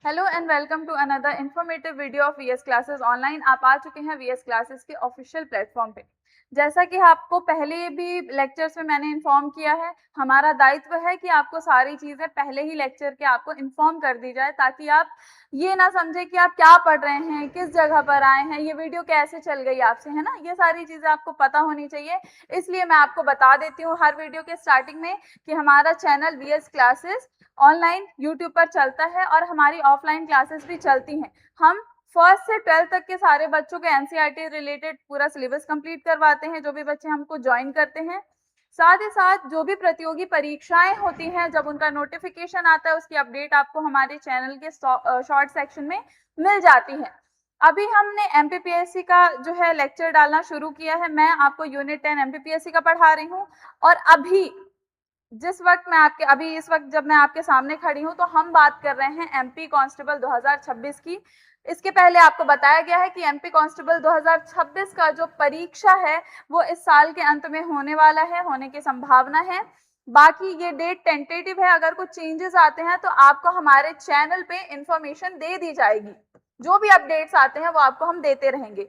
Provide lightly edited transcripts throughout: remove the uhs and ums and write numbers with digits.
Hello and welcome to another informative video of VS classes online. आप आ चुके हैं वीएस क्लासेस के ऑफिशियल प्लेटफॉर्म पे। जैसा कि आपको पहले भी लेक्चर्स में मैंने इन्फॉर्म किया है, हमारा दायित्व है कि आपको सारी चीज़ें पहले ही लेक्चर के आपको इन्फॉर्म कर दी जाए, ताकि आप ये ना समझे कि आप क्या पढ़ रहे हैं, किस जगह पर आए हैं, ये वीडियो कैसे चल गई आपसे, है ना। ये सारी चीज़ें आपको पता होनी चाहिए। इसलिए मैं आपको बता देती हूँ हर वीडियो के स्टार्टिंग में कि हमारा channel VS classes online YouTube पर चलता है और हमारी ऑफलाइन क्लासेस भी चलती हैं। हम फर्स्ट से 12th तक के सारे बच्चों को एनसीईआरटी रिलेटेड पूरा सिलेबस कंप्लीट करवाते हैं, जो भी बच्चे हमको ज्वाइन करते हैं। साथ ही साथ जो भी प्रतियोगी परीक्षाएं होती हैं, जब उनका नोटिफिकेशन आता है, उसकी अपडेट आपको हमारे चैनल के शॉर्ट सेक्शन में मिल जाती है। अभी हमने एमपीपीएससी का जो है लेक्चर डालना शुरू किया है। मैं आपको यूनिट 10 एमपीपीएससी का पढ़ा रही हूँ। और अभी जिस वक्त मैं आपके अभी इस वक्त जब मैं आपके सामने खड़ी हूं, तो हम बात कर रहे हैं एमपी कांस्टेबल 2026 की। इसके पहले आपको बताया गया है कि एमपी कांस्टेबल 2026 का जो परीक्षा है वो इस साल के अंत में होने वाला है, होने की संभावना है। बाकी ये डेट टेंटेटिव है, अगर कुछ चेंजेस आते हैं तो आपको हमारे चैनल पे इंफॉर्मेशन दे दी जाएगी। जो भी अपडेट्स आते हैं वो आपको हम देते रहेंगे।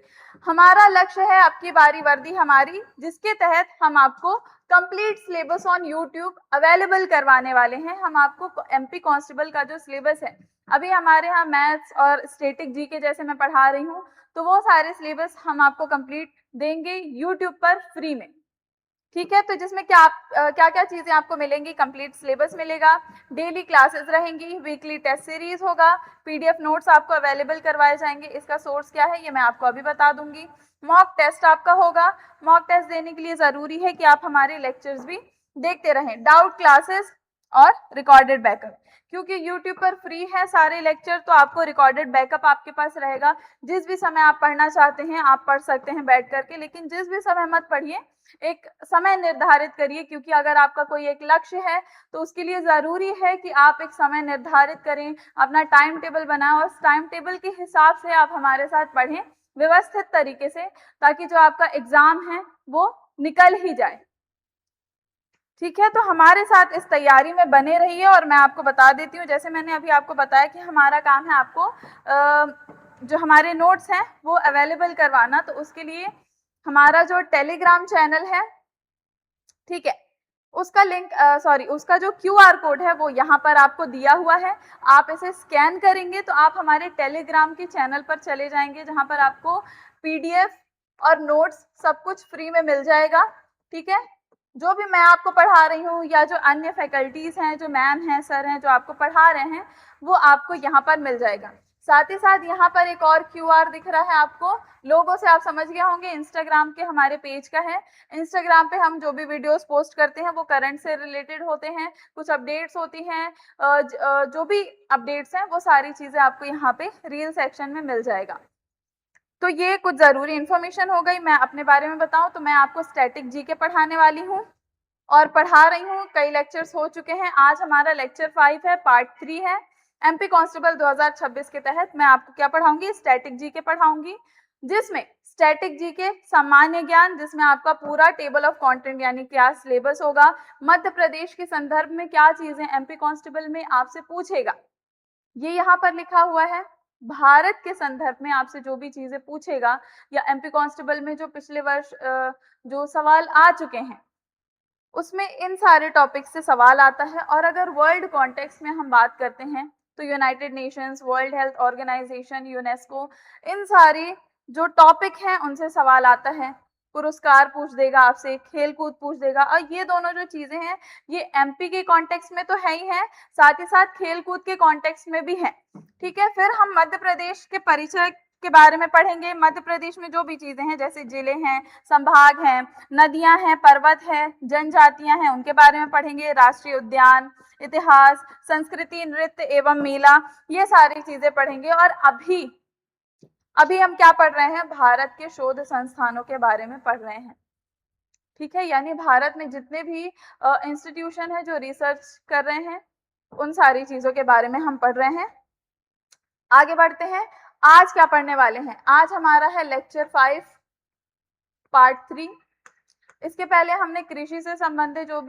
हमारा लक्ष्य है अब की बारी वर्दी हमारी, जिसके तहत हम आपको complete syllabus on YouTube available करवाने वाले हैं। हम आपको एमपी कांस्टेबल का जो सिलेबस है, अभी हमारे यहाँ मैथ्स और स्टैटिक जीके जैसे मैं पढ़ा रही हूँ, तो वो सारे सिलेबस हम आपको कंप्लीट देंगे यूट्यूब पर फ्री में। ठीक है, तो जिसमें क्या क्या चीजें आपको मिलेंगी, कंप्लीट सिलेबस मिलेगा, डेली क्लासेस रहेंगी, वीकली टेस्ट सीरीज होगा, पीडीएफ नोट्स आपको अवेलेबल करवाए जाएंगे। इसका सोर्स क्या है ये मैं आपको अभी बता दूंगी। मॉक टेस्ट आपका होगा। मॉक टेस्ट देने के लिए जरूरी है कि आप हमारे लेक्चर्स भी देखते रहें। डाउट क्लासेस और रिकॉर्डेड बैकअप, क्योंकि यूट्यूब पर फ्री है सारे लेक्चर, तो आपको रिकॉर्डेड बैकअप आपके पास रहेगा। जिस भी समय आप पढ़ना चाहते हैं आप पढ़ सकते हैं बैठ करके, लेकिन जिस भी समय मत पढ़िए, एक समय निर्धारित करिए, क्योंकि अगर आपका कोई एक लक्ष्य है तो उसके लिए जरूरी है कि आप एक समय निर्धारित करें, अपना टाइम टेबल बनाएं और उस टाइम टेबल के हिसाब से आप हमारे साथ पढ़ें व्यवस्थित तरीके से, ताकि जो आपका एग्जाम है वो निकल ही जाए। ठीक है, तो हमारे साथ इस तैयारी में बने रहिए। और मैं आपको बता देती हूँ, जैसे मैंने अभी आपको बताया कि हमारा काम है आपको जो हमारे नोट्स हैं वो अवेलेबल करवाना। तो उसके लिए हमारा जो टेलीग्राम चैनल है, ठीक है, उसका लिंक उसका जो क्यूआर कोड है वो यहाँ पर आपको दिया हुआ है। आप इसे स्कैन करेंगे तो आप हमारे टेलीग्राम के चैनल पर चले जाएंगे, जहाँ पर आपको पीडीएफ और नोट्स सब कुछ फ्री में मिल जाएगा। ठीक है, जो भी मैं आपको पढ़ा रही हूँ या जो अन्य फैकल्टीज हैं, जो मैम हैं, सर हैं, जो आपको पढ़ा रहे हैं, वो आपको यहाँ पर मिल जाएगा। साथ ही साथ यहाँ पर एक और क्यूआर दिख रहा है आपको, लोगों से आप समझ गए होंगे, इंस्टाग्राम के हमारे पेज का है। इंस्टाग्राम पे हम जो भी वीडियोस पोस्ट करते हैं वो करंट से रिलेटेड होते हैं, कुछ अपडेट्स होती हैं, जो भी अपडेट्स हैं वो सारी चीजें आपको यहाँ पे रील सेक्शन में मिल जाएगा। तो ये कुछ जरूरी इंफॉर्मेशन हो गई। मैं अपने बारे में बताऊं तो मैं आपको स्टैटिक जीके पढ़ाने वाली हूँ और पढ़ा रही हूँ। कई लेक्चर्स हो चुके हैं, आज हमारा लेक्चर 5 है, पार्ट 3 है। एमपी कांस्टेबल 2026 के तहत मैं आपको क्या पढ़ाऊंगी, स्टैटिक जीके पढ़ाऊंगी, जिसमें स्टैटिक जीके सामान्य ज्ञान, जिसमें आपका पूरा टेबल ऑफ कंटेंट यानी क्या सिलेबस होगा, मध्य प्रदेश के संदर्भ में क्या चीजें एमपी कांस्टेबल में आपसे पूछेगा, ये यहाँ पर लिखा हुआ है। भारत के संदर्भ में आपसे जो भी चीजें पूछेगा, या एमपी कांस्टेबल में जो पिछले वर्ष जो सवाल आ चुके हैं, उसमें इन सारे टॉपिक से सवाल आता है। और अगर वर्ल्ड कॉन्टेक्स्ट में हम बात करते हैं तो United Nations, World Health Organization, UNESCO, इन सारी जो टॉपिक हैं उनसे सवाल आता है। पुरस्कार पूछ देगा आपसे, खेल कूद पूछ देगा, और ये दोनों जो चीजें हैं ये एमपी के कॉन्टेक्स्ट में तो है ही है, साथ ही साथ खेल कूद के कॉन्टेक्स्ट में भी है। ठीक है, फिर हम मध्य प्रदेश के परिचय के बारे में पढ़ेंगे। मध्य प्रदेश में जो भी चीजें हैं, जैसे जिले हैं, संभाग हैं, नदियां हैं, पर्वत है, जनजातियां हैं, उनके बारे में पढ़ेंगे। राष्ट्रीय उद्यान, इतिहास, संस्कृति, नृत्य एवं मेला, ये सारी चीजें पढ़ेंगे। और अभी अभी हम क्या पढ़ रहे हैं, भारत के शोध संस्थानों के बारे में पढ़ रहे हैं। ठीक है, यानी भारत में जितने भी इंस्टीट्यूशन है जो रिसर्च कर रहे हैं, उन सारी चीजों के बारे में हम पढ़ रहे हैं। आगे बढ़ते हैं, आज क्या पढ़ने वाले हैं। आज हमारा है लेक्चर 5 पार्ट 3। इसके पहले हमने कृषि से संबंधित जो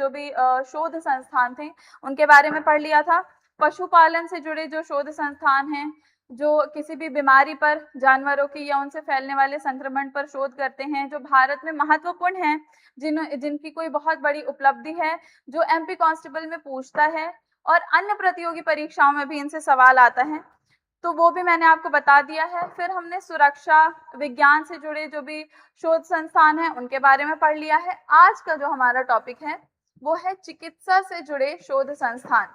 भी शोध संस्थान थे उनके बारे में पढ़ लिया था। पशुपालन से जुड़े जो शोध संस्थान हैं, जो किसी भी बीमारी पर, जानवरों की या उनसे फैलने वाले संक्रमण पर शोध करते हैं, जो भारत में महत्वपूर्ण हैं, जिनकी कोई बहुत बड़ी उपलब्धि है, जो एमपी कांस्टेबल में पूछता है और अन्य प्रतियोगी परीक्षाओं में भी इनसे सवाल आता है, तो वो भी मैंने आपको बता दिया है। फिर हमने सुरक्षा विज्ञान से जुड़े जो भी शोध संस्थान हैं उनके बारे में पढ़ लिया है। आज का जो हमारा टॉपिक है वो है चिकित्सा से जुड़े शोध संस्थान,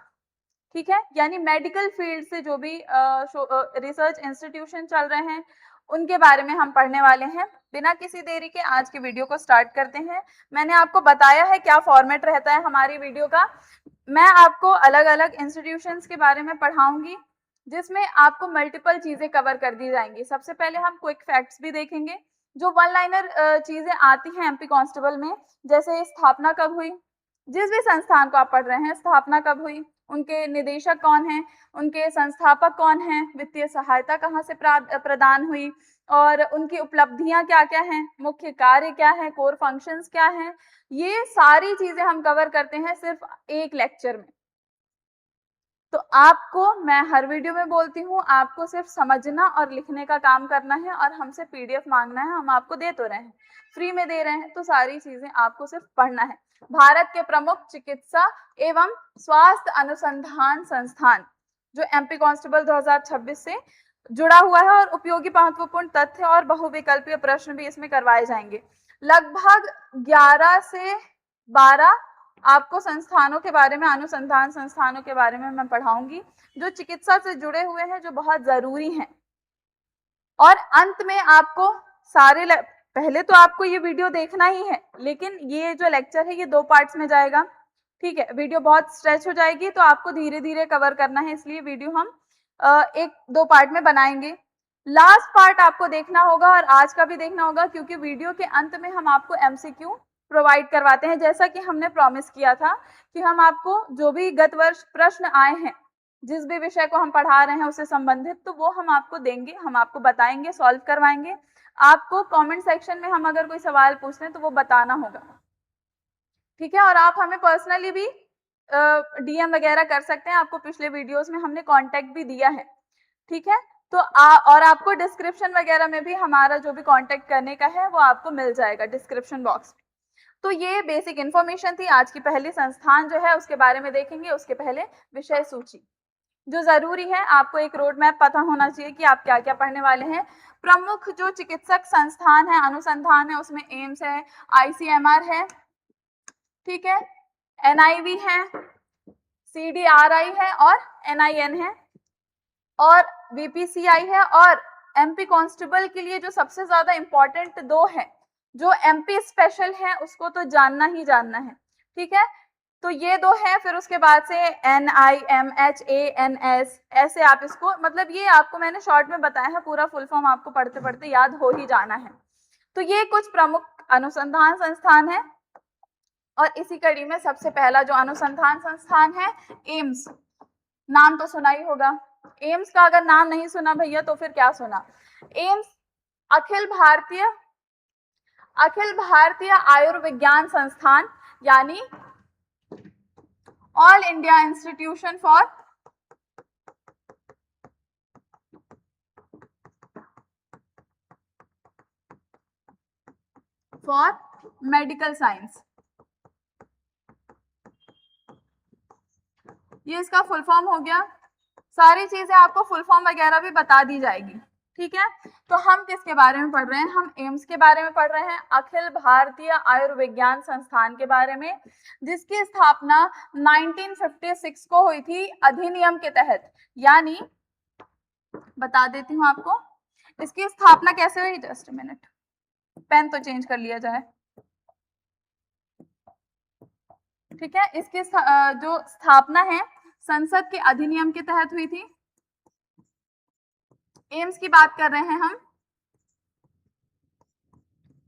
ठीक है, यानी मेडिकल फील्ड से जो भी रिसर्च इंस्टीट्यूशन चल रहे हैं उनके बारे में हम पढ़ने वाले हैं। बिना किसी देरी के आज की वीडियो को स्टार्ट करते हैं। मैंने आपको बताया है क्या फॉर्मेट रहता है हमारी वीडियो का। मैं आपको अलग अलग इंस्टीट्यूशंस के बारे में पढ़ाऊंगी जिसमें आपको मल्टीपल चीजें कवर कर दी जाएंगी। सबसे पहले हम क्विक फैक्ट्स भी देखेंगे, जो वन लाइनर चीजें आती हैं एमपी कांस्टेबल में, जैसे स्थापना कब हुई, जिस भी संस्थान को आप पढ़ रहे हैं स्थापना कब हुई, उनके निदेशक कौन हैं, उनके संस्थापक कौन हैं, वित्तीय सहायता कहाँ से प्रदान हुई और उनकी उपलब्धियां क्या क्या हैं, मुख्य कार्य क्या है, कोर फंक्शंस क्या हैं, ये सारी चीजें हम कवर करते हैं सिर्फ एक लेक्चर में। तो आपको मैं हर वीडियो में बोलती हूँ, आपको सिर्फ समझना और लिखने का काम करना है और हमसे पीडीएफ मांगना है, हम आपको दे तो रहे हैं, फ्री में दे रहे हैं, तो सारी चीजें आपको सिर्फ पढ़ना है। भारत के प्रमुख चिकित्सा एवं स्वास्थ्य अनुसंधान संस्थान जो एमपी कांस्टेबल 2026 से जुड़ा हुआ है और उपयोगी महत्वपूर्ण तथ्य और बहुविकल्पीय प्रश्न भी इसमें करवाए जाएंगे। लगभग 11 से 12 आपको संस्थानों के बारे में, अनुसंधान संस्थानों के बारे में मैं पढ़ाऊंगी जो चिकित्सा से जुड़े हुए हैं, जो बहुत जरूरी हैं। और अंत में आपको पहले तो आपको ये वीडियो देखना ही है, लेकिन ये जो लेक्चर है ये 2 पार्ट्स में जाएगा, ठीक है। वीडियो बहुत स्ट्रेच हो जाएगी तो आपको धीरे धीरे कवर करना है, इसलिए वीडियो हम 1-2 पार्ट में बनाएंगे। लास्ट पार्ट आपको देखना होगा और आज का भी देखना होगा, क्योंकि वीडियो के अंत में हम आपको एमसीक्यू प्रोवाइड करवाते हैं, जैसा कि हमने प्रॉमिस किया था कि हम आपको जो भी गत वर्ष प्रश्न आए हैं, जिस भी विषय को हम पढ़ा रहे हैं उससे संबंधित, तो वो हम आपको देंगे, हम आपको बताएंगे, सॉल्व करवाएंगे। आपको कमेंट सेक्शन में हम अगर कोई सवाल पूछते हैं तो वो बताना होगा, ठीक है। और आप हमें पर्सनली भी डीएम वगैरह कर सकते हैं, आपको पिछले वीडियोस में हमने कांटेक्ट भी दिया है, ठीक है। तो और आपको डिस्क्रिप्शन वगैरह में भी हमारा जो भी कांटेक्ट करने का है वो आपको मिल जाएगा डिस्क्रिप्शन बॉक्स में। तो ये बेसिक इन्फॉर्मेशन थी। आज की पहली संस्थान जो है उसके बारे में देखेंगे, उसके पहले विषय सूची। जो जरूरी है, आपको एक रोड मैप पता होना चाहिए कि आप क्या क्या पढ़ने वाले हैं। प्रमुख जो चिकित्सक संस्थान है, अनुसंधान है, उसमें एम्स है, आईसीएमआर है, ठीक है, एनआईवी है, सीडीआरआई है और एनआईएन है और बीपीसीआई है। और एमपी कांस्टेबल के लिए जो सबसे ज्यादा इंपॉर्टेंट 2 है, जो एमपी स्पेशल है, उसको तो जानना ही जानना है, ठीक है। तो ये 2 है, फिर उसके बाद से NIMHANS, ऐसे आप इसको, मतलब ये आपको मैंने शॉर्ट में बताया है, पूरा फुल फॉर्म आपको पढ़ते पढ़ते याद हो ही जाना है। तो ये कुछ प्रमुख अनुसंधान संस्थान है और इसी कड़ी में सबसे पहला जो अनुसंधान संस्थान है एम्स, नाम तो सुना ही होगा। एम्स का अगर नाम नहीं सुना भैया तो फिर क्या सुना। एम्स अखिल भारतीय आयुर्विज्ञान संस्थान, यानी all India institution for medical science, ये इसका फुल फॉर्म हो गया। सारी चीजें आपको फुल फॉर्म वगैरह भी बता दी जाएगी, ठीक है। तो हम किसके बारे में पढ़ रहे हैं, हम एम्स के बारे में पढ़ रहे हैं, अखिल भारतीय आयुर्विज्ञान संस्थान के बारे में, जिसकी स्थापना 1956 को हुई थी अधिनियम के तहत। यानी बता देती हूँ आपको इसकी स्थापना कैसे हुई, जस्ट मिनट, पेन तो चेंज कर लिया जाए, ठीक है। इसकी जो स्थापना है संसद के अधिनियम के तहत हुई थी। एम्स की बात कर रहे हैं हम,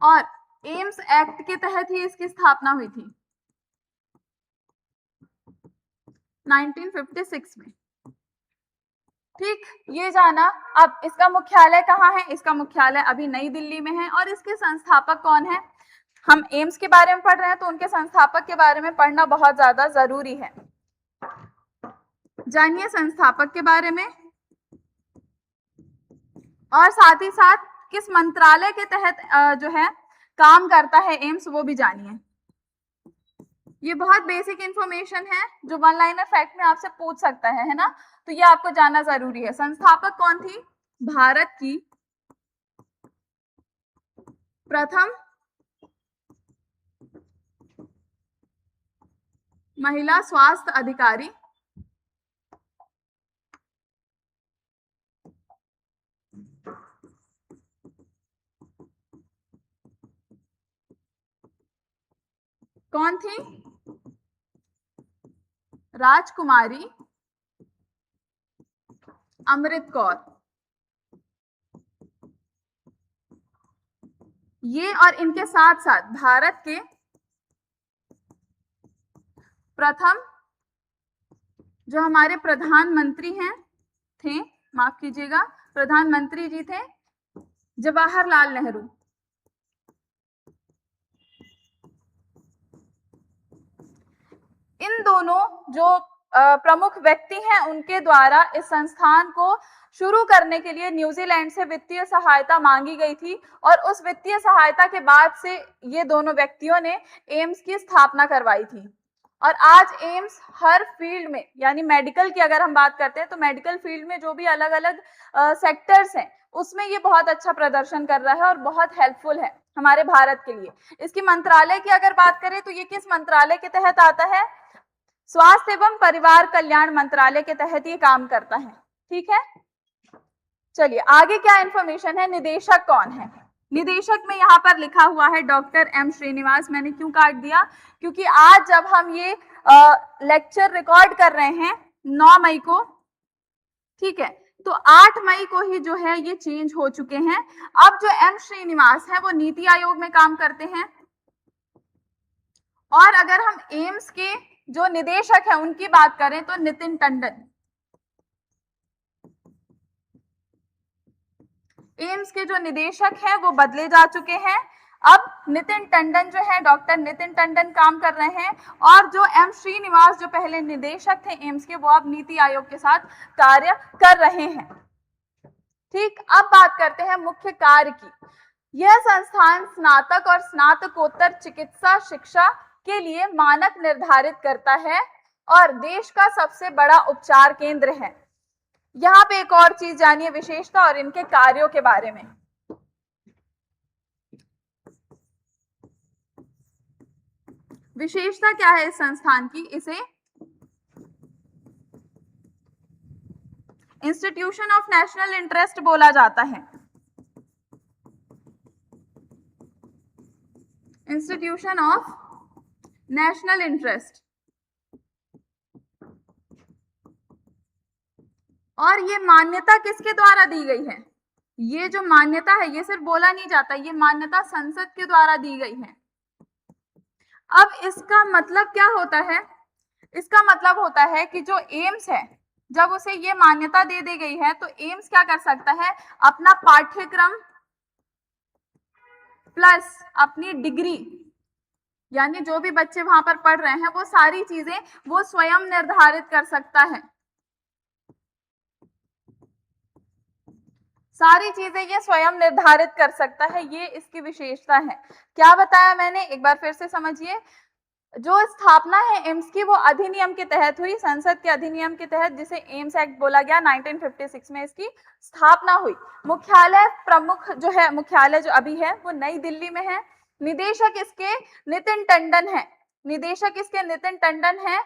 और एम्स एक्ट के तहत ही इसकी स्थापना हुई थी 1956 में, ठीक, ये जाना। अब इसका मुख्यालय कहाँ है, इसका मुख्यालय अभी नई दिल्ली में है। और इसके संस्थापक कौन है, हम एम्स के बारे में पढ़ रहे हैं तो उनके संस्थापक के बारे में पढ़ना बहुत ज्यादा जरूरी है। जानिए संस्थापक के बारे में, और साथ ही साथ किस मंत्रालय के तहत जो है काम करता है एम्स, वो भी जानिए। ये बहुत बेसिक इंफॉर्मेशन है जो वन लाइनर फैक्ट में आपसे पूछ सकता है ना, तो ये आपको जानना जरूरी है। संस्थापक कौन थी? भारत की प्रथम महिला स्वास्थ्य अधिकारी कौन थी? राजकुमारी अमृत कौर। ये और इनके साथ साथ भारत के प्रथम जो हमारे प्रधानमंत्री हैं थे, माफ कीजिएगा, प्रधानमंत्री जी थे जवाहरलाल नेहरू। इन दोनों जो प्रमुख व्यक्ति हैं उनके द्वारा इस संस्थान को शुरू करने के लिए न्यूजीलैंड से वित्तीय सहायता मांगी गई थी, और उस वित्तीय सहायता के बाद से ये दोनों व्यक्तियों ने एम्स की स्थापना करवाई थी। और आज एम्स हर फील्ड में, यानी मेडिकल की अगर हम बात करते हैं तो मेडिकल फील्ड में जो भी अलग अलग सेक्टर्स हैं उसमें ये बहुत अच्छा प्रदर्शन कर रहा है और बहुत हेल्पफुल है हमारे भारत के लिए। इसकी मंत्रालय की अगर बात करें तो ये किस मंत्रालय के तहत आता है? स्वास्थ्य एवं परिवार कल्याण मंत्रालय के तहत ये काम करता है। ठीक है, चलिए आगे क्या इंफॉर्मेशन है, निदेशक कौन है? निदेशक में यहाँ पर लिखा हुआ है डॉक्टर एम श्रीनिवास। मैंने क्यों काट दिया? क्योंकि आज जब हम ये लेक्चर रिकॉर्ड कर रहे हैं 9 मई को, ठीक है, तो 8 मई को ही जो है ये चेंज हो चुके हैं। अब जो एम श्रीनिवास है वो नीति आयोग में काम करते हैं, और अगर हम एम्स के जो निदेशक हैं उनकी बात करें तो नितिन टंडन। एम्स के जो निदेशक हैं वो बदले जा चुके हैं। अब नितिन टंडन जो है, डॉक्टर नितिन टंडन काम कर रहे हैं, और जो एम श्रीनिवास जो पहले निदेशक थे एम्स के, वो अब नीति आयोग के साथ कार्य कर रहे हैं। ठीक, अब बात करते हैं मुख्य कार्य की। यह संस्थान स्नातक और स्नातकोत्तर चिकित्सा शिक्षा के लिए मानक निर्धारित करता है और देश का सबसे बड़ा उपचार केंद्र है। यहाँ पे एक और चीज जानिए, विशेषता और इनके कार्यों के बारे में। विशेषता क्या है इस संस्थान की? इसे इंस्टीट्यूशन ऑफ नेशनल इंटरेस्ट बोला जाता है। Institution of national interest. और ये मान्यता किसके द्वारा दी गई है? ये जो मान्यता है ये सिर्फ बोला नहीं जाता, ये मान्यता संसद के द्वारा दी गई है। अब इसका मतलब क्या होता है? इसका मतलब होता है कि जो एम्स है, जब उसे ये मान्यता दे दी गई है तो एम्स क्या कर सकता है? अपना पाठ्यक्रम प्लस अपनी डिग्री, यानी जो भी बच्चे वहां पर पढ़ रहे हैं वो सारी चीजें वो स्वयं निर्धारित कर सकता है। सारी चीजें ये स्वयं निर्धारित कर सकता है, ये इसकी विशेषता है। क्या बताया मैंने, एक बार फिर से समझिए। जो स्थापना है एम्स की वो अधिनियम के तहत हुई, संसद के अधिनियम के तहत, जिसे एम्स एक्ट बोला गया, 1956 में इसकी स्थापना हुई। मुख्यालय प्रमुख जो है, मुख्यालय जो अभी है वो नई दिल्ली में है। निदेशक इसके नितिन टंडन है, निदेशक इसके नितिन टंडन है,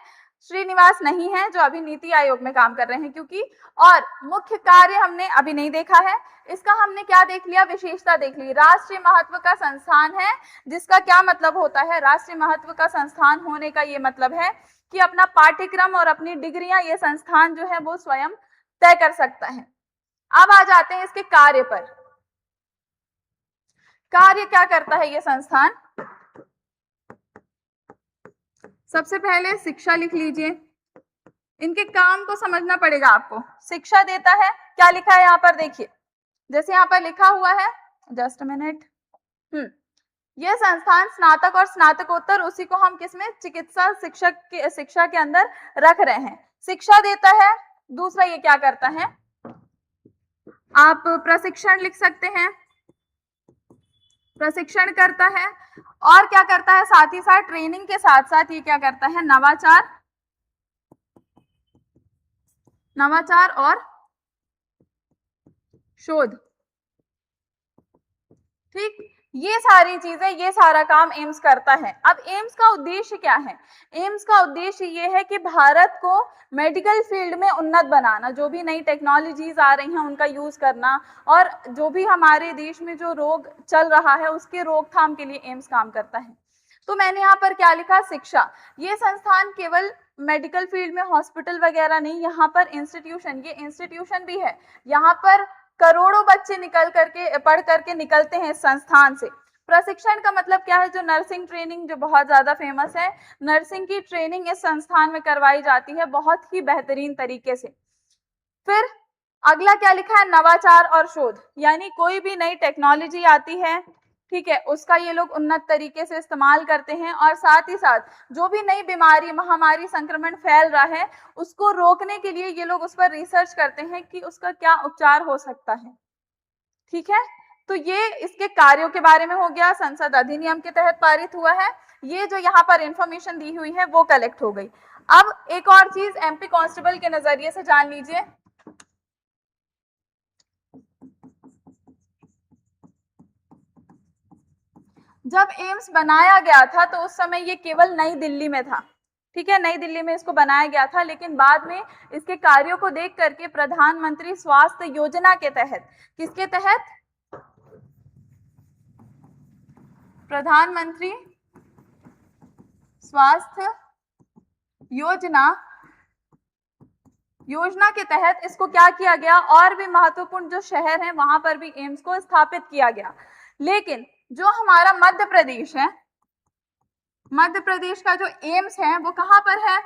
श्रीनिवास नहीं है जो अभी नीति आयोग में काम कर रहे हैं। क्योंकि और मुख्य कार्य हमने अभी नहीं देखा है, इसका हमने क्या देख लिया? विशेषता देख ली। राष्ट्रीय महत्व का संस्थान है, जिसका क्या मतलब होता है? राष्ट्रीय महत्व का संस्थान होने का ये मतलब है कि अपना पाठ्यक्रम और अपनी डिग्रियां ये संस्थान जो है वो स्वयं तय कर सकता है। अब आ जाते हैं इसके कार्य पर। कार्य क्या करता है ये संस्थान? सबसे पहले शिक्षा लिख लीजिए, इनके काम को समझना पड़ेगा आपको। शिक्षा देता है, क्या लिखा है यहाँ पर देखिए, जैसे यहाँ पर लिखा हुआ है, जस्ट मिनट, यह संस्थान स्नातक और स्नातकोत्तर, उसी को हम किसमें? चिकित्सा शिक्षा के अंदर रख रहे हैं। शिक्षा देता है, दूसरा ये क्या करता है, आप प्रशिक्षण लिख सकते हैं, प्रशिक्षण करता है, और क्या करता है, साथ ही साथ ट्रेनिंग के साथ साथ ये क्या करता है, नवाचार, नवाचार और शोध। ठीक, ये सारी चीजें, ये सारा काम एम्स करता है। अब एम्स का उद्देश्य क्या है, एम्स का उद्देश्य ये है कि भारत को मेडिकल फील्ड में उन्नत बनाना, जो भी नई टेक्नोलॉजीज आ रही हैं उनका यूज करना, और जो भी हमारे देश में जो रोग चल रहा है उसके रोकथाम के लिए एम्स काम करता है। तो मैंने यहाँ पर क्या लिखा, शिक्षा। ये संस्थान केवल मेडिकल फील्ड में हॉस्पिटल वगैरह नहीं, यहाँ पर इंस्टीट्यूशन, ये इंस्टीट्यूशन भी है, यहाँ पर करोड़ों बच्चे निकल करके पढ़ करके निकलते हैं इस संस्थान से। प्रशिक्षण का मतलब क्या है, जो नर्सिंग ट्रेनिंग जो बहुत ज्यादा फेमस है, नर्सिंग की ट्रेनिंग इस संस्थान में करवाई जाती है बहुत ही बेहतरीन तरीके से। फिर अगला क्या लिखा है, नवाचार और शोध, यानी कोई भी नई टेक्नोलॉजी आती है, ठीक है, उसका ये लोग उन्नत तरीके से इस्तेमाल करते हैं, और साथ ही साथ जो भी नई बीमारी, महामारी, संक्रमण फैल रहा है उसको रोकने के लिए ये लोग उस पर रिसर्च करते हैं कि उसका क्या उपचार हो सकता है। ठीक है, तो ये इसके कार्यों के बारे में हो गया, संसद अधिनियम के तहत पारित हुआ है, ये जो यहाँ पर इंफॉर्मेशन दी हुई है वो कलेक्ट हो गई। अब एक और चीज एमपी कांस्टेबल के नजरिए से जान लीजिए। जब एम्स बनाया गया था तो उस समय ये केवल नई दिल्ली में था, ठीक है, नई दिल्ली में इसको बनाया गया था, लेकिन बाद में इसके कार्यों को देख करके प्रधानमंत्री स्वास्थ्य योजना के तहत, किसके तहत, प्रधानमंत्री स्वास्थ्य योजना के तहत इसको क्या किया गया, और भी महत्वपूर्ण जो शहर हैं वहां पर भी एम्स को स्थापित किया गया। लेकिन जो हमारा मध्य प्रदेश है, मध्य प्रदेश का जो एम्स है वो कहां पर है,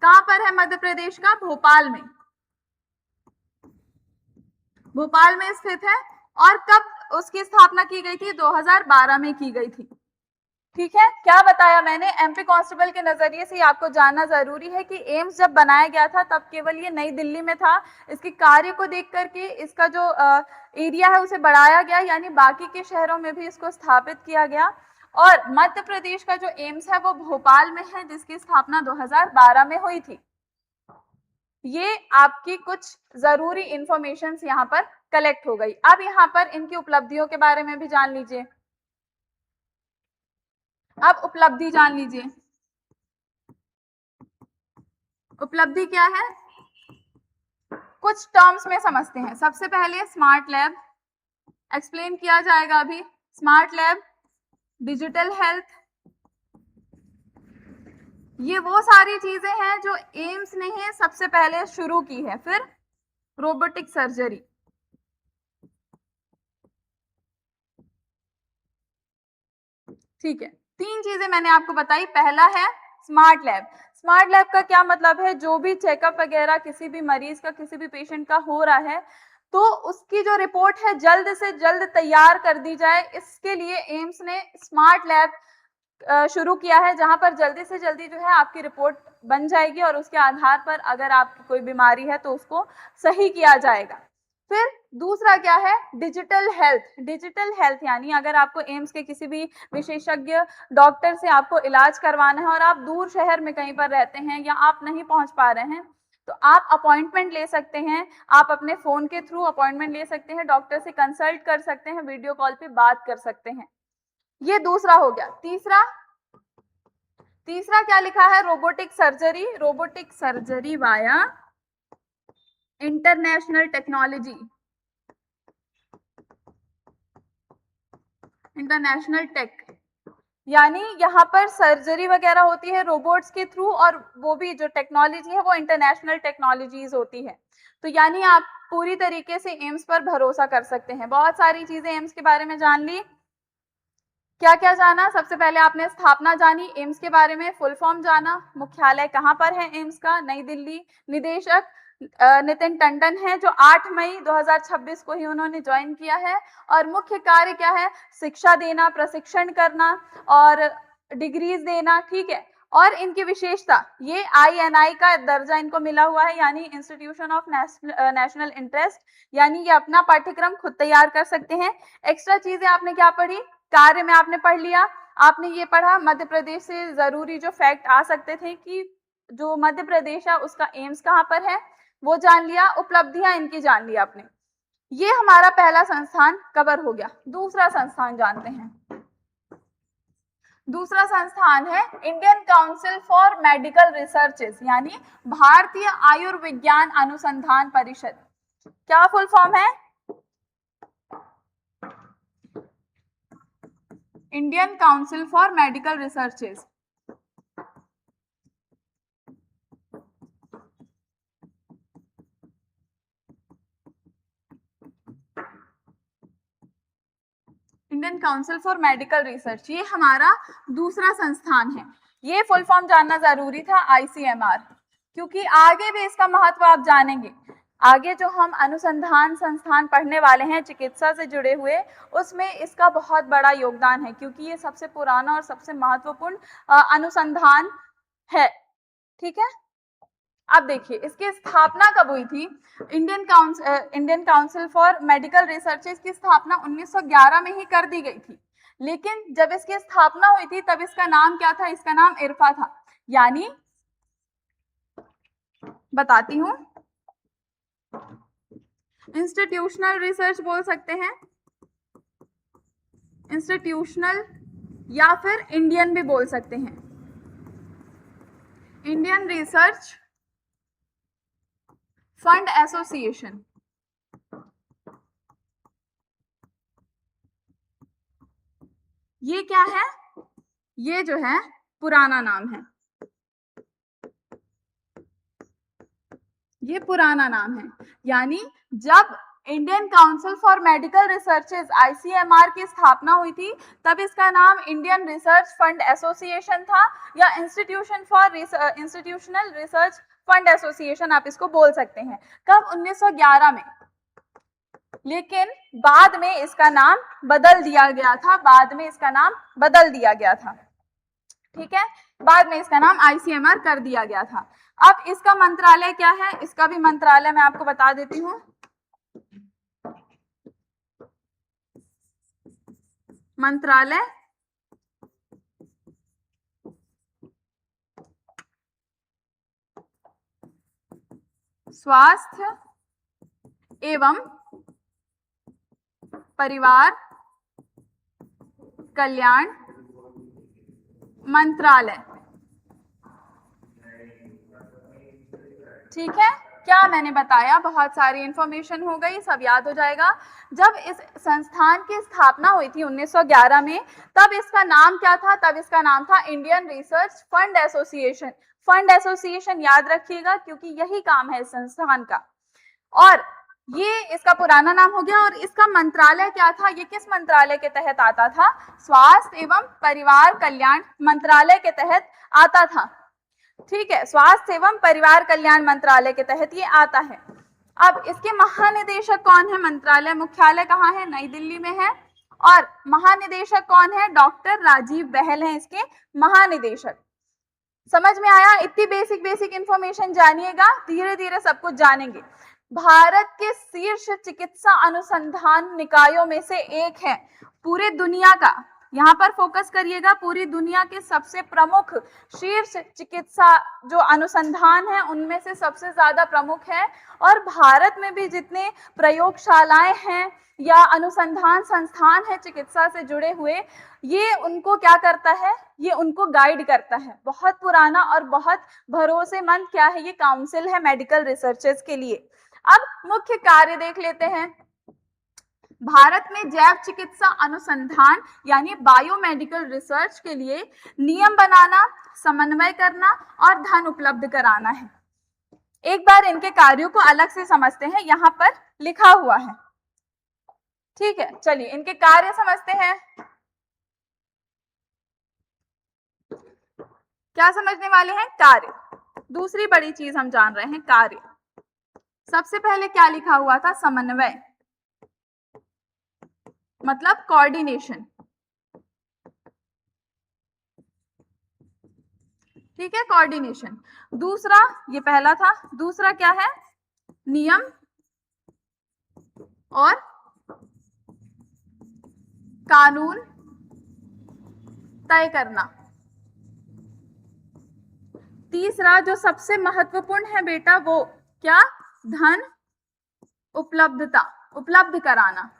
कहां पर है मध्य प्रदेश का, भोपाल में, भोपाल में स्थित है। और कब उसकी स्थापना की गई थी, 2012 में की गई थी। ठीक है, क्या बताया मैंने, एमपी कांस्टेबल के नजरिए से आपको जानना जरूरी है कि एम्स जब बनाया गया था तब केवल ये नई दिल्ली में था, इसके कार्य को देख करके इसका जो एरिया है उसे बढ़ाया गया, यानी बाकी के शहरों में भी इसको स्थापित किया गया, और मध्य प्रदेश का जो एम्स है वो भोपाल में है, जिसकी स्थापना 2012 में हुई थी। ये आपकी कुछ जरूरी इंफॉर्मेशन यहाँ पर कलेक्ट हो गई। अब यहाँ पर इनकी उपलब्धियों के बारे में भी जान लीजिए। अब उपलब्धि जान लीजिए, उपलब्धि क्या है, कुछ टर्म्स में समझते हैं। सबसे पहले स्मार्ट लैब एक्सप्लेन किया जाएगा अभी, स्मार्ट लैब, डिजिटल हेल्थ, ये वो सारी चीजें हैं जो एम्स ने ही सबसे पहले शुरू की है। फिर रोबोटिक सर्जरी, ठीक है, तीन चीजें मैंने आपको बताई। पहला है स्मार्ट लैब, स्मार्ट लैब का क्या मतलब है, जो भी चेकअप वगैरह किसी भी मरीज का, किसी भी पेशेंट का हो रहा है तो उसकी जो रिपोर्ट है जल्द से जल्द तैयार कर दी जाए, इसके लिए एम्स ने स्मार्ट लैब शुरू किया है, जहां पर जल्दी से जल्दी जो है आपकी रिपोर्ट बन जाएगी और उसके आधार पर अगर आपकी कोई बीमारी है तो उसको सही किया जाएगा। फिर दूसरा क्या है, डिजिटल हेल्थ, डिजिटल हेल्थ यानी अगर आपको एम्स के किसी भी विशेषज्ञ डॉक्टर से आपको इलाज करवाना है और आप दूर शहर में कहीं पर रहते हैं या आप नहीं पहुंच पा रहे हैं, तो आप अपॉइंटमेंट ले सकते हैं, आप अपने फोन के थ्रू अपॉइंटमेंट ले सकते हैं, डॉक्टर से कंसल्ट कर सकते हैं, वीडियो कॉल पे बात कर सकते हैं। ये दूसरा हो गया। तीसरा, तीसरा क्या लिखा है, robotic surgery, robotic surgery via international technology, international tech, यानी यहाँ पर सर्जरी वगैरह होती है रोबोट्स के थ्रू, और वो भी जो टेक्नोलॉजी है वो इंटरनेशनल टेक्नोलॉजीज होती है। तो यानी आप पूरी तरीके से एम्स पर भरोसा कर सकते हैं। बहुत सारी चीजें एम्स के बारे में जान ली। क्या क्या जाना, सबसे पहले आपने स्थापना जानी, एम्स के बारे में फुल फॉर्म जाना, मुख्यालय कहाँ पर है एम्स का, नई दिल्ली, निदेशक नितिन टंडन है जो 8 मई 2026 को ही उन्होंने ज्वाइन किया है, और मुख्य कार्य क्या है, शिक्षा देना, प्रशिक्षण करना और डिग्रीज देना, ठीक है। और इनकी विशेषता, ये INI का दर्जा इनको मिला हुआ है, यानी इंस्टीट्यूशन ऑफ नेशनल इंटरेस्ट, यानी ये अपना पाठ्यक्रम खुद तैयार कर सकते हैं। एक्स्ट्रा चीजें आपने क्या पढ़ी, कार्य में आपने पढ़ लिया, आपने ये पढ़ा मध्य प्रदेश से जरूरी जो फैक्ट आ सकते थे कि जो मध्य प्रदेश है उसका एम्स कहाँ पर है वो जान लिया, उपलब्धियां इनकी जान लिया आपने। ये हमारा पहला संस्थान कवर हो गया। दूसरा संस्थान जानते हैं। दूसरा संस्थान है Indian council for medical researches, यानी भारतीय आयुर्विज्ञान अनुसंधान परिषद। क्या फुल फॉर्म है? Indian council for medical researches. Indian council for medical research, ये हमारा दूसरा संस्थान है। ये फुल फॉर्म जानना जरूरी था, ICMR, क्योंकि आगे भी इसका महत्व आप जानेंगे। आगे जो हम अनुसंधान संस्थान पढ़ने वाले हैं चिकित्सा से जुड़े हुए, उसमें इसका बहुत बड़ा योगदान है, क्योंकि ये सबसे पुराना और सबसे महत्वपूर्ण अनुसंधान है। ठीक है, अब देखिए इसकी स्थापना कब हुई थी। Indian council for medical researches की स्थापना 1911 में ही कर दी गई थी, लेकिन जब इसकी स्थापना हुई थी तब इसका नाम क्या था? इसका नाम इरफा था, यानी बताती हूं, इंस्टीट्यूशनल रिसर्च बोल सकते हैं, इंस्टीट्यूशनल, या फिर इंडियन भी बोल सकते हैं, इंडियन रिसर्च फंड एसोसिएशन। ये क्या है? ये जो है पुराना नाम है, ये पुराना नाम है। यानी जब Indian council for medical researches ICMR की स्थापना हुई थी तब इसका नाम इंडियन रिसर्च फंड एसोसिएशन था, या इंस्टीट्यूशनल रिसर्च फंड एसोसिएशन आप इसको बोल सकते हैं। कब? 1911 में। लेकिन बाद में इसका नाम बदल दिया गया था, बाद में इसका नाम बदल दिया गया था। ठीक है, बाद में इसका नाम ICMR कर दिया गया था। अब इसका मंत्रालय क्या है? इसका भी मंत्रालय मैं आपको बता देती हूं। मंत्रालय स्वास्थ्य एवं परिवार कल्याण मंत्रालय। ठीक है, क्या मैंने बताया? बहुत सारी इंफॉर्मेशन हो गई, सब याद हो जाएगा। जब इस संस्थान की स्थापना हुई थी 1911 में, तब इसका नाम क्या था? तब इसका नाम था Indian research fund association. Fund association याद रखिएगा, क्योंकि यही काम है इस संस्थान का। और ये इसका पुराना नाम हो गया। और इसका मंत्रालय क्या था? ये किस मंत्रालय के तहत आता था? स्वास्थ्य एवं परिवार कल्याण मंत्रालय के तहत आता था। ठीक है, स्वास्थ्य एवं परिवार कल्याण मंत्रालय के तहत ये आता है। अब इसके महानिदेशक कौन है? मंत्रालय मुख्यालय कहाँ है? नई दिल्ली में है। और महानिदेशक कौन है? डॉक्टर राजीव बहल हैं इसके महानिदेशक। समझ में आया? इतनी बेसिक इंफॉर्मेशन जानिएगा, धीरे धीरे सब कुछ जानेंगे। भारत के शीर्ष चिकित्सा अनुसंधान निकायों में से एक है, पूरे दुनिया का, यहाँ पर फोकस करिएगा, पूरी दुनिया के सबसे प्रमुख शीर्ष चिकित्सा जो अनुसंधान है उनमें से सबसे ज्यादा प्रमुख है। और भारत में भी जितने प्रयोगशालाएं हैं या अनुसंधान संस्थान है चिकित्सा से जुड़े हुए, ये उनको क्या करता है? ये उनको गाइड करता है। बहुत पुराना और बहुत भरोसेमंद क्या है? ये काउंसिल है मेडिकल रिसर्चेस के लिए। अब मुख्य कार्य देख लेते हैं। भारत में जैव चिकित्सा अनुसंधान यानी बायोमेडिकल रिसर्च के लिए नियम बनाना, समन्वय करना और धन उपलब्ध कराना है। एक बार इनके कार्यों को अलग से समझते हैं, यहां पर लिखा हुआ है। ठीक है, चलिए इनके कार्य समझते हैं। क्या समझने वाले हैं? कार्य। दूसरी बड़ी चीज हम जान रहे हैं, कार्य। सबसे पहले क्या लिखा हुआ था? समन्वय, मतलब कोऑर्डिनेशन। ठीक है, कोऑर्डिनेशन। दूसरा, ये पहला था, दूसरा क्या है, नियम और कानून तय करना। तीसरा जो सबसे महत्वपूर्ण है बेटा, वो क्या, धन उपलब्धता, उपलब्ध कराना,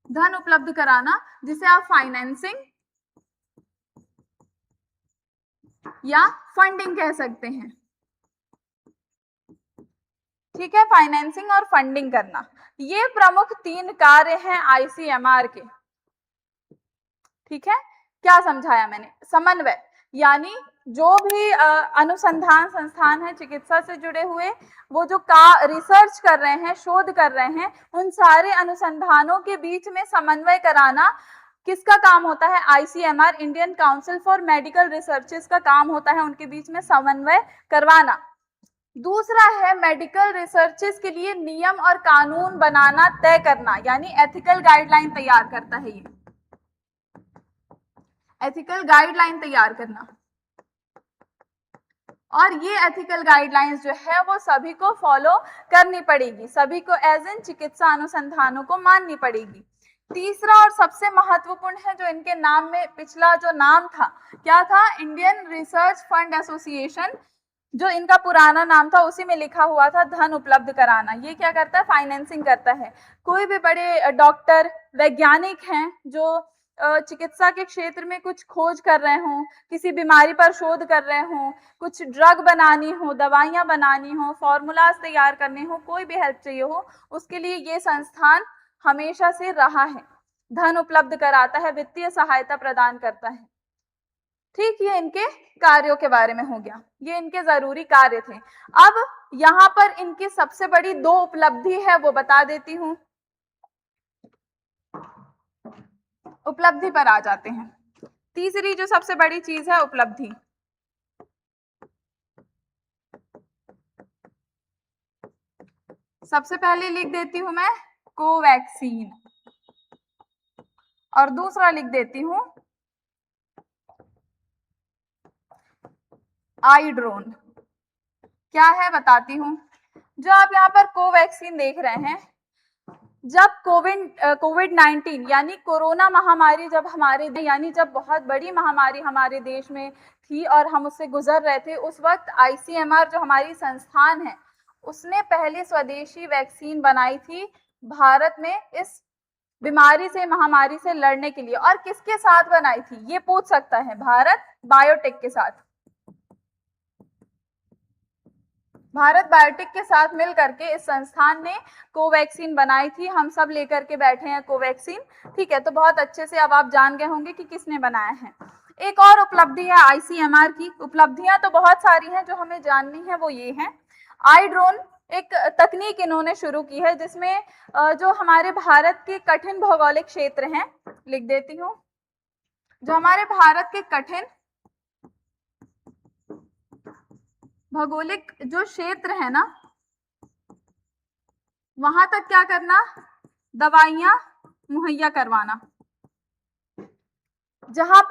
धन उपलब्ध कराना, जिसे आप फाइनेंसिंग या फंडिंग कह सकते हैं। ठीक है, फाइनेंसिंग और फंडिंग करना, ये प्रमुख 3 कार्य हैं आईसीएमआर के। ठीक है, क्या समझाया मैंने, समन्वय, यानी जो भी अनुसंधान संस्थान है चिकित्सा से जुड़े हुए, वो जो रिसर्च कर रहे हैं, शोध कर रहे हैं, उन सारे अनुसंधानों के बीच में समन्वय कराना किसका काम होता है, ICMR, Indian council for medical researches का काम होता है उनके बीच में समन्वय करवाना। दूसरा है मेडिकल रिसर्चेस के लिए नियम और कानून बनाना, तय करना, यानी एथिकल गाइडलाइन तैयार करता है ये, एथिकल गाइडलाइन तैयार करना। और ये एथिकल गाइडलाइंस जो है वो सभी को फॉलो करनी पड़ेगी, सभी को एज इन चिकित्सा अनुसंधानों को माननी पड़ेगी। तीसरा और सबसे महत्वपूर्ण है, जो इनके नाम में पिछला जो नाम था, क्या था, इंडियन रिसर्च फंड एसोसिएशन, जो इनका पुराना नाम था उसी में लिखा हुआ था धन उपलब्ध कराना। ये क्या करता है, फाइनेंसिंग करता है। कोई भी बड़े डॉक्टर, वैज्ञानिक हैं जो चिकित्सा के क्षेत्र में कुछ खोज कर रहे हों, किसी बीमारी पर शोध कर रहे हों, कुछ ड्रग बनानी हो, दवाइयां बनानी हो, फॉर्मूलाज तैयार करने हो, कोई भी हेल्प चाहिए हो, उसके लिए ये संस्थान हमेशा से रहा है, धन उपलब्ध कराता है, वित्तीय सहायता प्रदान करता है। ठीक, ये इनके कार्यों के बारे में हो गया, ये इनके जरूरी कार्य थे। अब यहां पर इनकी सबसे बड़ी 2 उपलब्धि है वो बता देती हूं। उपलब्धि पर आ जाते हैं। तीसरी जो सबसे बड़ी चीज है, उपलब्धि, सबसे पहले लिख देती हूं मैं कोवैक्सीन, और दूसरा लिख देती हूं आई ड्रोन। क्या है बताती हूं। जो आप यहाँ पर कोवैक्सीन देख रहे हैं, जब कोविड 19 यानी कोरोना महामारी जब यानी जब बहुत बड़ी महामारी हमारे देश में थी और हम उससे गुजर रहे थे, उस वक्त आईसीएमआर जो हमारी संस्थान है, उसने पहले स्वदेशी वैक्सीन बनाई थी भारत में इस बीमारी से, महामारी से लड़ने के लिए। और किसके साथ बनाई थी, ये पूछ सकता है, भारत बायोटेक के साथ। भारत बायोटेक के साथ मिल करके इस संस्थान ने कोवैक्सीन बनाई थी, हम सब लेकर के बैठे हैं कोवैक्सीन। ठीक है, तो बहुत अच्छे से अब आप जान गए होंगे कि किसने बनाया है। एक और उपलब्धि है आईसीएमआर की, उपलब्धियां तो बहुत सारी हैं, जो हमें जाननी है वो ये है, आई ड्रोन एक तकनीक इन्होंने शुरू की है, जिसमें जो हमारे भारत के कठिन भौगोलिक क्षेत्र हैं, लिख देती हूँ, जो हमारे भारत के कठिन भौगोलिक जो क्षेत्र है ना, वहां तक क्या करना, दवाइयां मुहैया करवाना। जहां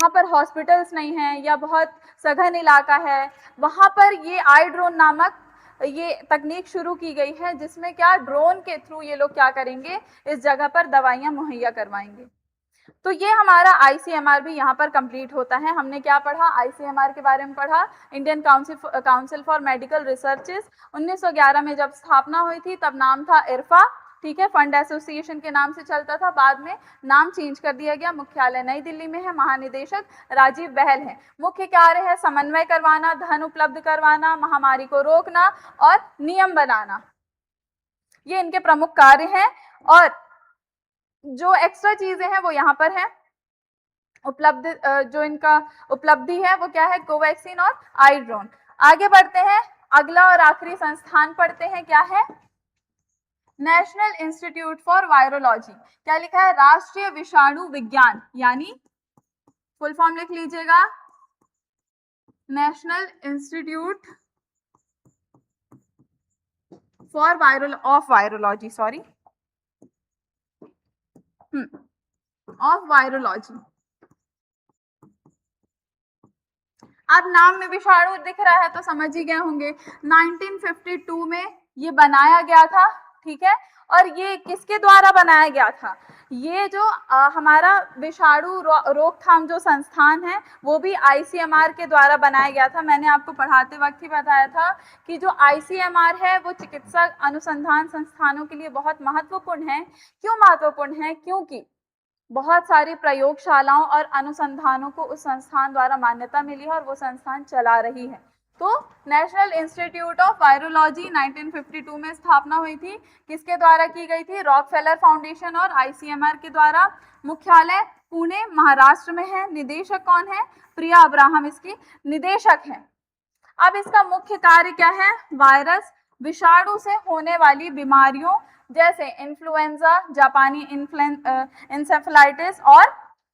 पर हॉस्पिटल्स नहीं है या बहुत सघन इलाका है, वहां पर ये आई ड्रोन नामक ये तकनीक शुरू की गई है, जिसमें क्या, ड्रोन के थ्रू ये लोग क्या करेंगे, इस जगह पर दवाइयां मुहैया करवाएंगे। तो ये हमारा आईसीएमआर भी यहाँ पर कंप्लीट होता है। हमने क्या पढ़ा, आईसीएमआर के बारे में पढ़ा, Indian council for medical researches. 1911 में जब स्थापना हुई थी तब नाम था इरफा, ठीक है, फंड एसोसिएशन के नाम से चलता था, बाद में नाम चेंज कर दिया गया, मुख्यालय नई दिल्ली में है, महानिदेशक राजीव बहल है। मुख्य कार्य है समन्वय करवाना, धन उपलब्ध करवाना, महामारी को रोकना और नियम बनाना, ये इनके प्रमुख कार्य हैं। और जो एक्स्ट्रा चीजें हैं वो यहाँ पर है, उपलब्ध जो इनका उपलब्धि है वो क्या है, कोवैक्सीन और आई ड्रोन। आगे बढ़ते हैं, अगला और आखिरी संस्थान पढ़ते हैं, क्या है, नेशनल इंस्टीट्यूट फॉर वायरोलॉजी। क्या लिखा है, राष्ट्रीय विषाणु विज्ञान, यानी फुल फॉर्म लिख लीजिएगा, national institute for virology, sorry, of virology. आप नाम में विषाणु दिख रहा है तो समझ ही गए होंगे 1952 में ये बनाया गया था, ठीक है। और ये किसके द्वारा बनाया गया था? ये जो हमारा विषाणु रोकथाम जो संस्थान है वो भी आईसीएमआर के द्वारा बनाया गया था। मैंने आपको पढ़ाते वक्त ही बताया था कि जो आईसीएमआर है वो चिकित्सा अनुसंधान संस्थानों के लिए बहुत महत्वपूर्ण है। क्यों महत्वपूर्ण है? क्योंकि बहुत सारी प्रयोगशालाओं और अनुसंधानों को उस संस्थान द्वारा मान्यता मिली है और वो संस्थान चला रही है। तो नेशनल इंस्टीट्यूट ऑफ वायरोलॉजी 1952 में स्थापना हुई थी। किसके द्वारा की गई थी? रॉकफेलर फाउंडेशन और आईसीएमआर के द्वारा। मुख्यालय पुणे महाराष्ट्र में है। निदेशक कौन है? प्रिया अब्राहम इसकी निदेशक है। अब इसका मुख्य कार्य क्या है? वायरस विषाणु से होने वाली बीमारियों जैसे इन्फ्लुएंजा, जापानी इंसेफेलाइटिस और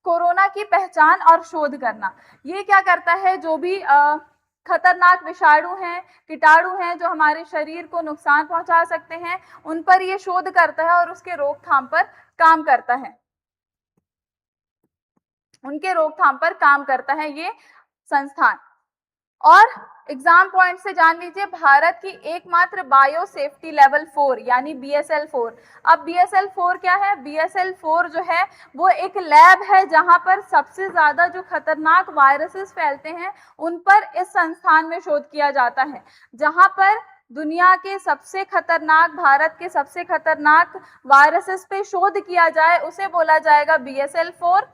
कोरोना की पहचान और शोध करना। ये क्या करता है? जो भी खतरनाक विषाणु हैं, कीटाणु हैं जो हमारे शरीर को नुकसान पहुंचा सकते हैं, उन पर ये शोध करता है और उसके रोकथाम पर काम करता है। उनके रोकथाम पर काम करता है ये संस्थान। और एग्जाम पॉइंट से जान लीजिए, भारत की एकमात्र बायो सेफ्टी लेवल 4 यानी BSL 4। अब BSL 4 क्या है? BSL 4 जो है वो एक लैब है जहां पर सबसे ज्यादा जो खतरनाक वायरसेस फैलते हैं उन पर इस संस्थान में शोध किया जाता है। जहां पर दुनिया के सबसे खतरनाक, भारत के सबसे खतरनाक वायरसेस पे शोध किया जाए उसे बोला जाएगा BSL 4।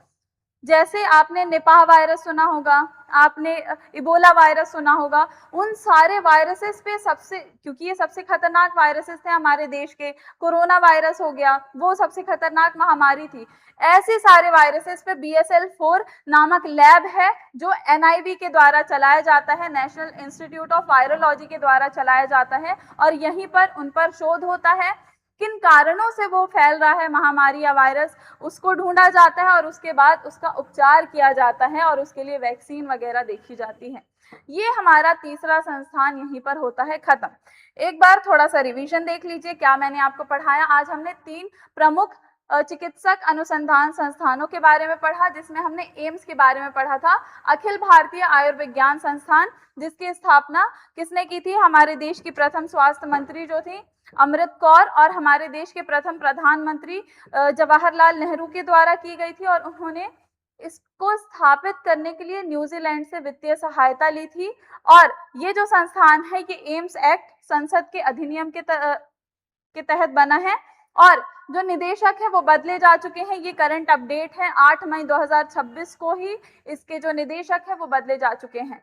जैसे आपने निपाह वायरस सुना होगा, आपने इबोला वायरस सुना होगा, उन सारे वायरसेस पे सबसे, क्योंकि ये सबसे खतरनाक वायरसेस थे हमारे देश के, कोरोना वायरस हो गया वो सबसे खतरनाक महामारी थी, ऐसे सारे वायरसेस पे BSL 4 नामक लैब है जो NIV के द्वारा चलाया जाता है, नेशनल इंस्टीट्यूट ऑफ वायरोलॉजी के द्वारा चलाया जाता है। और यहीं पर उन पर शोध होता है। किन कारणों से वो फैल रहा है महामारी या वायरस, उसको ढूंढा जाता है और उसके बाद उसका उपचार किया जाता है और उसके लिए वैक्सीन वगैरह देखी जाती है। ये हमारा तीसरा संस्थान यहीं पर होता है खत्म। एक बार थोड़ा सा रिवीजन देख लीजिए क्या मैंने आपको पढ़ाया। आज हमने 3 प्रमुख चिकित्सक अनुसंधान संस्थानों के बारे में पढ़ा, जिसमें हमने एम्स के बारे में पढ़ा था, अखिल भारतीय आयुर्विज्ञान संस्थान, जिसकी स्थापना किसने की थी? हमारे देश की प्रथम स्वास्थ्य मंत्री जो थी अमृत कौर और हमारे देश के प्रथम प्रधानमंत्री जवाहरलाल नेहरू के द्वारा की गई थी। और उन्होंने इसको स्थापित करने के लिए न्यूजीलैंड से वित्तीय सहायता ली थी। और ये जो संस्थान है ये एम्स एक्ट संसद के अधिनियम के तहत बना है। और जो निदेशक है वो बदले जा चुके हैं, ये करंट अपडेट है 8 मई 2026 को ही इसके जो निदेशक है वो बदले जा चुके हैं।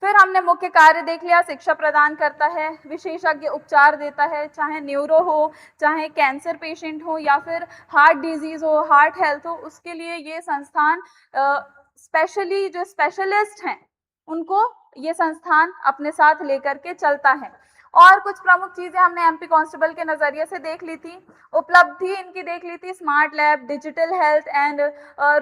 फिर हमने मुख्य कार्य देख लिया, शिक्षा प्रदान करता है, विशेषज्ञ उपचार देता है, चाहे न्यूरो हो, चाहे कैंसर पेशेंट हो या फिर हार्ट डिजीज हो, हार्ट हेल्थ हो, उसके लिए ये संस्थान स्पेशली जो स्पेशलिस्ट हैं उनको ये संस्थान अपने साथ लेकर के चलता है। और कुछ प्रमुख चीजें हमने MP कांस्टेबल के नजरिए से देख ली थी, उपलब्धि इनकी देख ली थी, smart lab, digital health and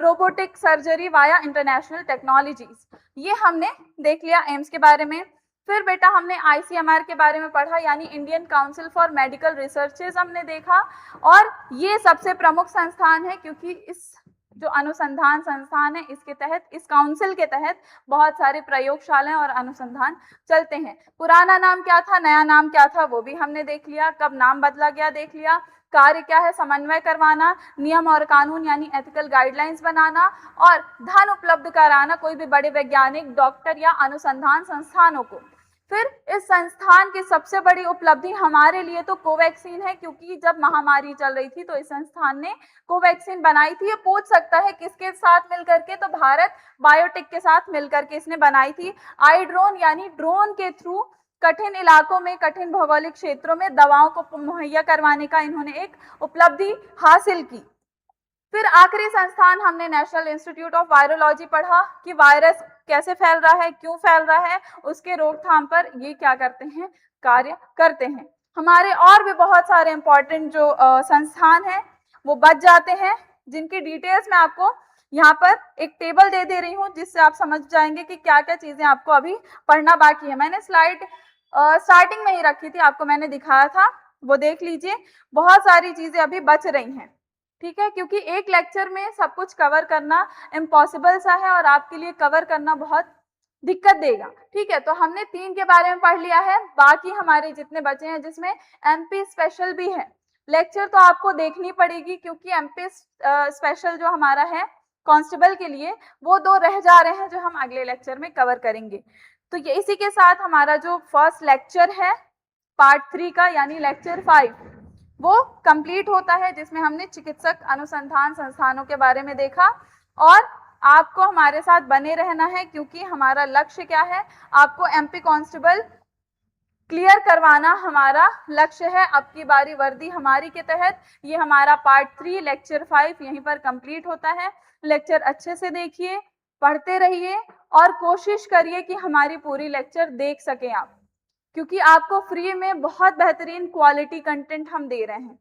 robotic surgery via international technologies, ये हमने देख लिया एम्स के बारे में। फिर बेटा हमने ICMR के बारे में पढ़ा, यानी Indian council for medical researches हमने देखा। और ये सबसे प्रमुख संस्थान है क्योंकि इस जो अनुसंधान संस्थान है इसके तहत, इस काउंसिल के तहत बहुत सारे प्रयोगशालाएं और अनुसंधान चलते हैं। पुराना नाम क्या था, नया नाम क्या था, वो भी हमने देख लिया, कब नाम बदला गया देख लिया। कार्य क्या है? समन्वय करवाना, नियम और कानून यानी एथिकल गाइडलाइंस बनाना और धन उपलब्ध कराना कोई भी बड़े वैज्ञानिक, डॉक्टर या अनुसंधान संस्थानों को। फिर इस संस्थान की सबसे बड़ी उपलब्धि हमारे लिए तो कोवैक्सीन है, क्योंकि जब महामारी चल रही थी तो इस संस्थान ने कोवैक्सीन बनाई थी। ये पूछ सकता है किसके साथ मिलकर के, तो भारत बायोटेक के साथ मिलकर के इसने बनाई थी। आई ड्रोन यानी ड्रोन के थ्रू कठिन इलाकों में, कठिन भौगोलिक क्षेत्रों में दवाओं को मुहैया करवाने का इन्होंने एक उपलब्धि हासिल की। फिर आखिरी संस्थान हमने नेशनल इंस्टीट्यूट ऑफ वायरोलॉजी पढ़ा कि वायरस कैसे फैल रहा है, क्यों फैल रहा है, उसके रोकथाम पर ये क्या करते हैं, कार्य करते हैं। हमारे और भी बहुत सारे इंपॉर्टेंट जो संस्थान हैं वो बच जाते हैं, जिनकी डिटेल्स मैं आपको यहाँ पर एक टेबल दे रही हूँ, जिससे आप समझ जाएंगे कि क्या क्या चीजें आपको अभी पढ़ना बाकी है। मैंने स्लाइड स्टार्टिंग में ही रखी थी, आपको मैंने दिखाया था, वो देख लीजिए। बहुत सारी चीजें अभी बच रही हैं, ठीक है, क्योंकि एक लेक्चर में सब कुछ कवर करना इम्पॉसिबल सा है और आपके लिए कवर करना बहुत दिक्कत देगा। ठीक है, तो हमने 3 के बारे में पढ़ लिया है, बाकी हमारे जितने बचे हैं जिसमें एमपी स्पेशल भी है, लेक्चर तो आपको देखनी पड़ेगी क्योंकि एमपी स्पेशल जो हमारा है कांस्टेबल के लिए, वो 2 रह जा रहे हैं जो हम अगले लेक्चर में कवर करेंगे। तो ये इसी के साथ हमारा जो फर्स्ट लेक्चर है पार्ट 3 का यानी लेक्चर 5 वो कंप्लीट होता है, जिसमें हमने चिकित्सक अनुसंधान संस्थानों के बारे में देखा। और आपको हमारे साथ बने रहना है क्योंकि हमारा लक्ष्य क्या है, आपको एमपी कांस्टेबल क्लियर करवाना हमारा लक्ष्य है। अब की बारी वर्दी हमारी के तहत ये हमारा पार्ट 3 लेक्चर 5 यहीं पर कंप्लीट होता है। लेक्चर अच्छे से देखिए, पढ़ते रहिए और कोशिश करिए कि हमारी पूरी लेक्चर देख सकें आप, क्योंकि आपको फ्री में बहुत बेहतरीन क्वालिटी कंटेंट हम दे रहे हैं।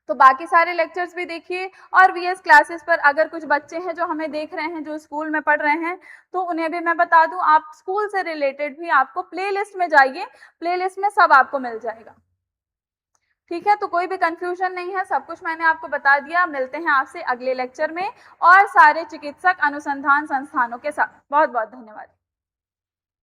तो बाकी सारे लेक्चर्स भी देखिए, और वीएस क्लासेस पर अगर कुछ बच्चे हैं जो हमें देख रहे हैं जो स्कूल में पढ़ रहे हैं, तो उन्हें भी मैं बता दूं, आप स्कूल से रिलेटेड भी आपको प्लेलिस्ट में जाइए, प्लेलिस्ट में सब आपको मिल जाएगा। ठीक है, तो कोई भी कंफ्यूजन नहीं है, सब कुछ मैंने आपको बता दिया। मिलते हैं आपसे अगले लेक्चर में और सारे चिकित्सक अनुसंधान संस्थानों के साथ। बहुत बहुत धन्यवाद।